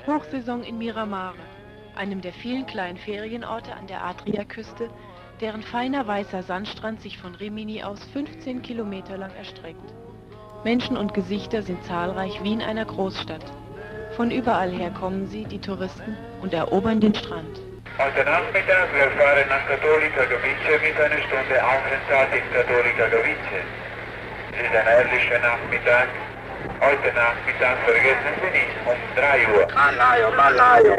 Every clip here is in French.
Hochsaison in Miramare, einem der vielen kleinen Ferienorte an der Adriaküste, deren feiner weißer Sandstrand sich von Rimini aus 15 Kilometer lang erstreckt. Menschen und Gesichter sind zahlreich wie in einer Großstadt. Von überall her kommen sie, die Touristen, und erobern den Strand. Heute Nachmittag wir fahren nach Cattolica Giovice mit einer Stunde Aufenthalt in Cattolica Giovice. Es ist ein herrlicher Nachmittag. Heute Nachmittag vergessen Sie nicht, um 3 Uhr. Ballaio, ballaio!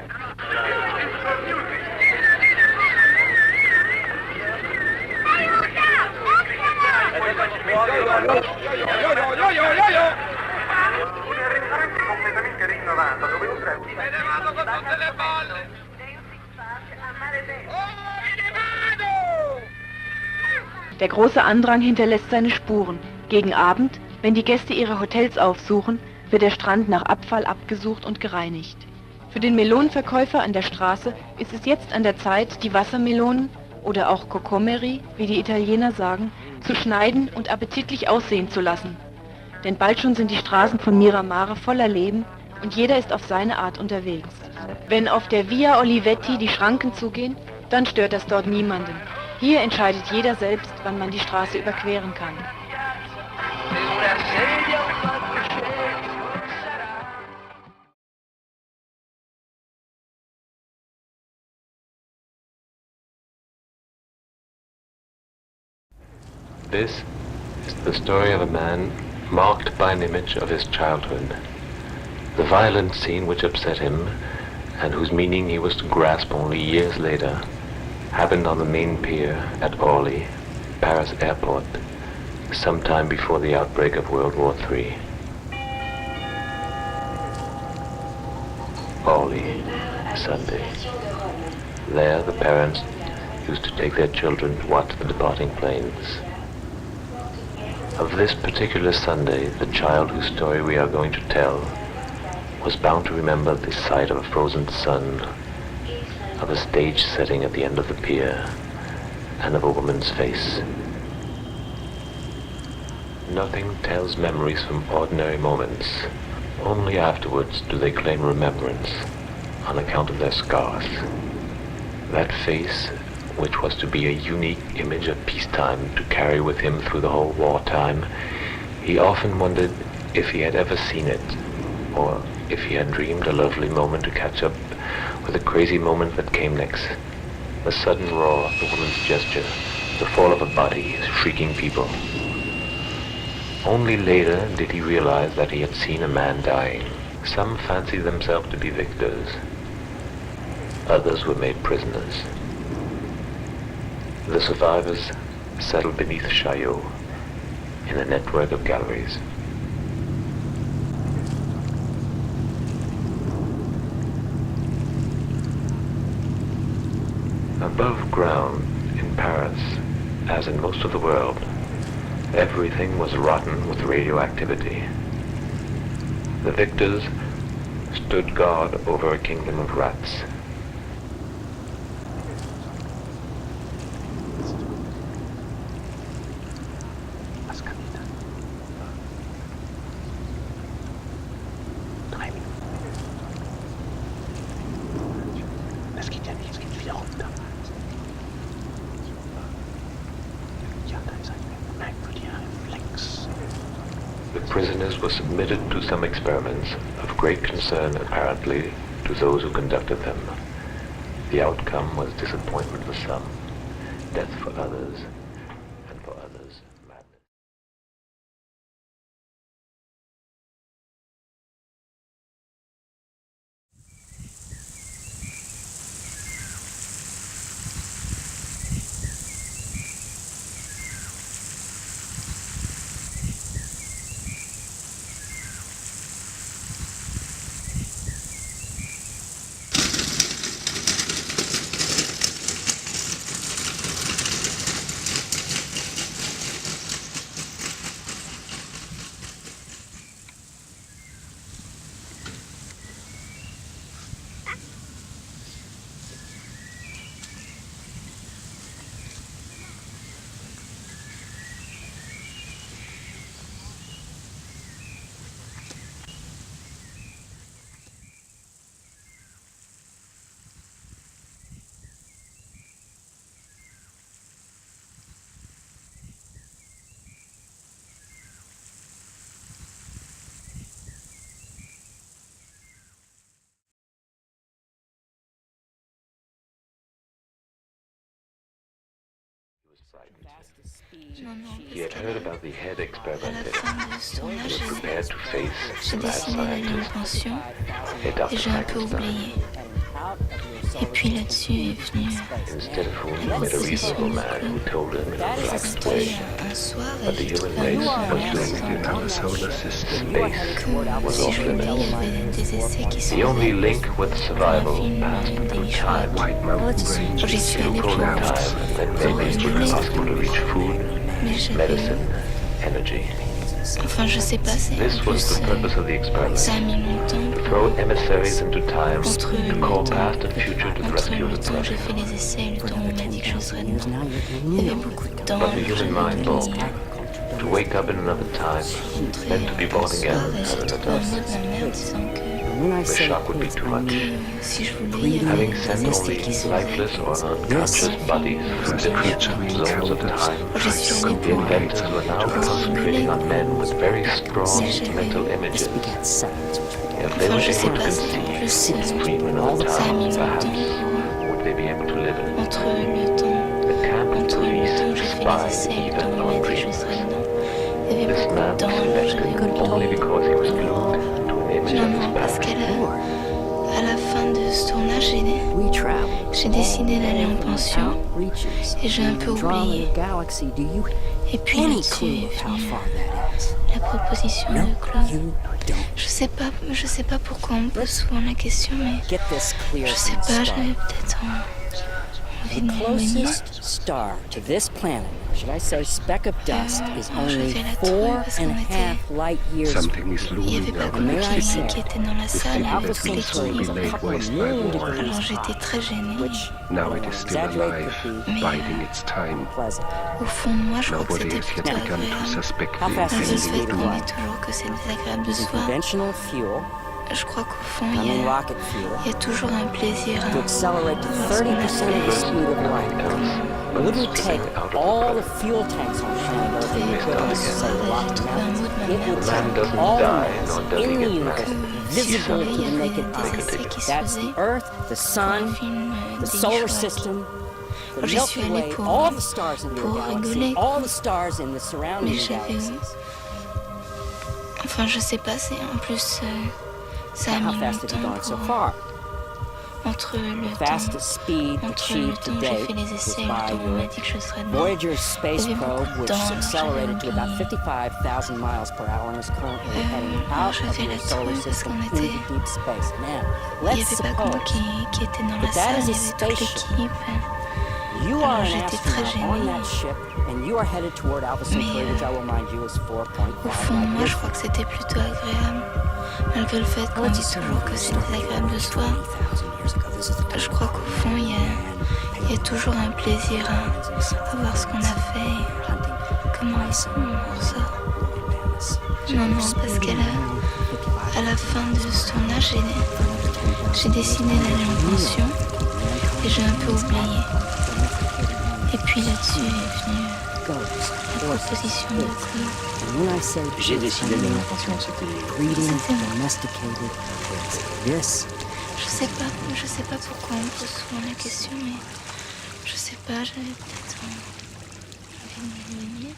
Un arredamento completamente rinnovato dove oltre Me ne vado con tutte le bolle! Der große Andrang hinterlässt seine Spuren. Gegen Abend, wenn die Gäste ihre Hotels aufsuchen, wird der Strand nach Abfall abgesucht und gereinigt. Für den Melonenverkäufer an der Straße ist es jetzt an der Zeit, die Wassermelonen, oder auch Cocomeri, wie die Italiener sagen, zu schneiden und appetitlich aussehen zu lassen. Denn bald schon sind die Straßen von Miramare voller Leben und jeder ist auf seine Art unterwegs. Wenn auf der Via Olivetti die Schranken zugehen, dann stört das dort niemanden. Hier entscheidet jeder selbst, wann man die Straße überqueren kann. This is the story of a man marked by an image of his childhood. The violent scene which upset him, and whose meaning he was to grasp only years later, happened on the main pier at Orly, Paris airport, sometime before the outbreak of World War III. Orly, Sunday. There the parents used to take their children to watch the departing planes. Of this particular Sunday, the child whose story we are going to tell was bound to remember the sight of a frozen sun, of a stage setting at the end of the pier, and of a woman's face. Nothing tells memories from ordinary moments. Only afterwards do they claim remembrance on account of their scars. That face, which was to be a unique image of peacetime to carry with him through the whole wartime, he often wondered if he had ever seen it, or if he had dreamed a lovely moment to catch up with the crazy moment that came next, the sudden roar of the woman's gesture, the fall of a body, shrieking people. Only later did he realize that he had seen a man dying. Some fancied themselves to be victors. Others were made prisoners. The survivors settled beneath Chaillot in a network of galleries. Above ground in Paris, as in most of the world, everything was rotten with radioactivity. The victors stood guard over a kingdom of rats. Prisoners were submitted to some experiments of great concern apparently to those who conducted them. The outcome was disappointment for some, death for others, and for others, madness. frightened. Non, non, He had heard about the head à la experiment. fin de ce tournage, He was prepared to face j'ai the mad dessiné d'aller en scientist pension et et Dr. j'ai un peu Frankenstein, oublié. Et puis là-dessus est venu instead of whom he met a reasonable man who told him in a relaxed way un soir et that the j'ai human trouvé race un was limited to our solar system. Space que was si off je voulais, il y limits. avait des essais qui se The only faisaient. link with survival passed through time. J'y suis allée Through pour time that maybe it would be possible to reach food, mais j'avais... medicine, energy. Enfin, je sais pas, c'est This en was plus... the purpose of the experiment. Ça a mis longtemps. To throw emissaries into time, Entre to le call temps, past and future to the rescue of le the temps où j'ai present. fait les essais et le temps où on m'a dit que je serais dedans, il y avait beaucoup de temps. But the human mind balked. To wake up in another time, then to be born again as an Un adult. mot de ma mère disant que The shock would be too much. si je voulais, il y avait Having des sent essais only qui se faisaient. lifeless or unconscious bodies from different zones of time, J'y suis allée the pour inventors were now concentrating on men with very strong mental images. If they Enfin, were je sais able to pas, c'est en conceive plus... this dream in another ça a mis time, longtemps perhaps, would they be able to live in it? entre le temps The camp où police j'ai fait les essais spied et le temps even où on on m'a dit que je dreams. serais dedans. Il y avait This beaucoup de man temps, was alors j'avais invented oublié. only because he was glued to an image Non, of his non, parce past. à la fin de ce tournage, j'ai décidé d'aller en pension et j'ai un peu oublié. Et puis là-dessus est venue la proposition de Claude. Je sais pas pourquoi on me pose souvent la question, mais je sais pas, j'avais peut-être envie de m'éloigner. Closest star to this planet, should I say speck of dust, is je only vais la trouver 4 parce qu'on and a half light years Something is Il n'y avait looming pas que over moi the city. qui était dans la The salle, city il y avait that toute will soon be l'équipe. laid waste by war. Alors j'étais très gênée. which Now it is still alive, biding its time. pleasant. Au fond de moi, je crois que Nobody c'était has yet plutôt begun to agréable. suspect How the fast Dans is ce it fait impending qu'on doom. dit toujours que c'est désagréable de In soi, conventional fuel, je crois qu'au fond, I mean rocket fuel, il y a toujours un plaisir to accelerate to 30% of the speed of light. It wouldn't take all the fuel tanks on planet Earth to say rocket mountains. It would Man take doesn't all die, the nor mass does he in the get universe mad. visible to the naked des eye. essais qui se That's the faisaient Earth, the pour un Sun, film the des solar Chouettes. system, the J'y suis Milky allée Way, pour all the stars in your galaxy, rigoler. all the stars in the surrounding Mais j'avais... galaxies. Enfin, je sais pas, c'est en plus... ça a How mis fast have you longtemps gone so pour... far? Entre le Fastest temps... speed Entre le achieved temps to où j'ai date fait les was essais et le by temps où on m'a your dit que je serais dedans. Voyager's space Il y avait probe, beaucoup de which temps, accelerated to j'avais about oublié. 55,000 miles per hour and is currently heading out je of vais your la solar trouver parce system qu'on into était- deep space. Now, Il n'y let's avait pas que moi suppose qui était dans la that salle, is il y a avait toute spaceship. l'équipe. you Alors, are an j'étais très astronaut on gênée. that ship and you are headed toward Alpha Centauri, Mais, which I will remind you is 4.5 Au fond, light moi, years. je crois que c'était plutôt agréable. Malgré le fait qu'on dit toujours que c'est désagréable de soi, je crois qu'au fond, il y a toujours un plaisir à voir ce qu'on a fait, comment on ressort. Non, non, parce à la fin de ce tournage, j'ai décidé d'aller en pension et j'ai un peu oublié. Et puis là-dessus est venue la proposition de Claude. J'ai décidé d'aller en pension, c'était... Je sais pas pourquoi on me pose souvent la question, mais je sais pas, j'avais peut-être envie de m'éloigner.